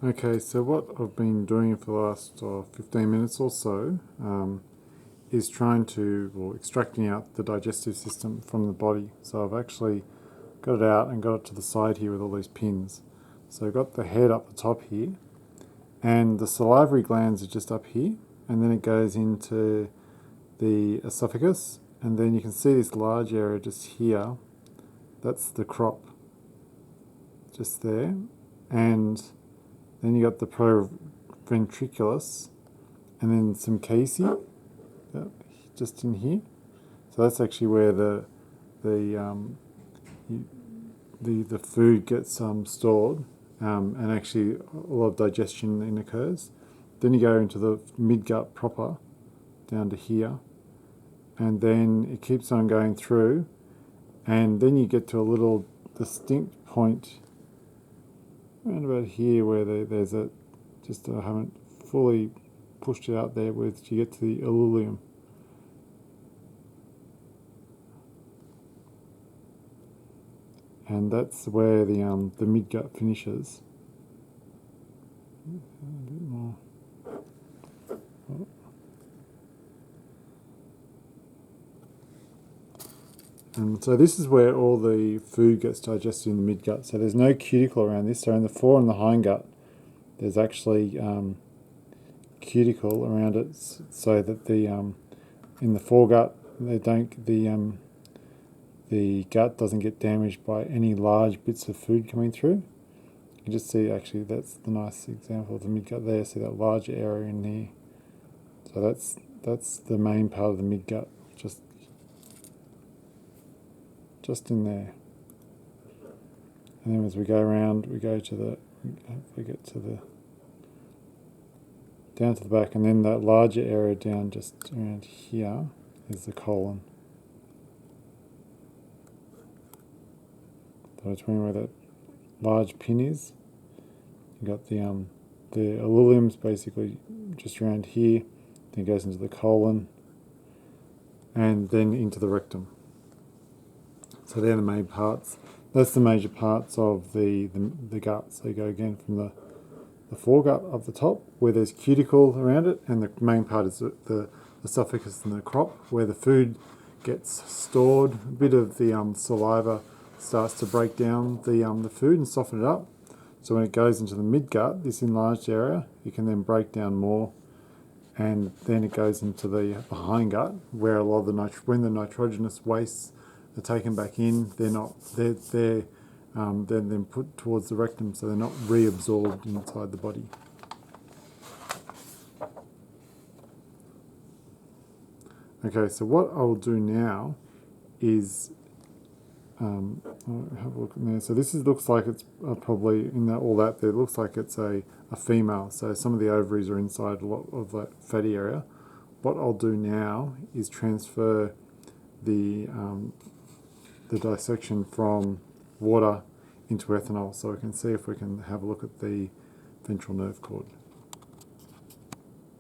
Okay, so what I've been doing for the last 15 minutes or so is trying to, or extracting out the digestive system from the body. So I've actually got it out and got it to the side here with all these pins. So I've got the head up the top here, and the salivary glands are just up here, and then it goes into the esophagus, and then you can see this large area just here. That's the crop, just there, and then you got the proventriculus, and then some casey, just in here. So that's actually where the food gets stored, and actually a lot of digestion then occurs. Then you go into the midgut proper, down to here, and then it keeps on going through, and then you get to a little distinct point around about here where there's I haven't fully pushed it out there, where you get to the ileum. And that's where the midgut finishes. A bit more. And so this is where all the food gets digested in the midgut. So there's no cuticle around this. So in the fore and the hindgut, there's actually cuticle around it, so that the in the foregut the gut doesn't get damaged by any large bits of food coming through. You can just see, actually, that's the nice example of the midgut there. See that large area in there. So that's the main part of the midgut, just in there. And then as we go around, we go to the, hopefully get to the, down to the back, and then that larger area down just around here is the colon. So between where that large pin is, you got the ileum's basically just around here, then it goes into the colon, and then into the rectum. So they're the main parts. That's the major parts of the gut. So you go again from the foregut up the top, where there's cuticle around it, and the main part is the esophagus and the crop, where the food gets stored. A bit of the saliva starts to break down the food and soften it up. So when it goes into the midgut, this enlarged area, it can then break down more, and then it goes into the hindgut, where a lot of when the nitrogenous wastes are taken back in, they're then put towards the rectum, so they're not reabsorbed inside the body. Okay, so what I'll do now is I'll have a look in there. So this looks like it's probably in that all that there. It looks like it's a female. So some of the ovaries are inside a lot of that fatty area. What I'll do now is transfer the dissection from water into ethanol, so we can see if we can have a look at the ventral nerve cord.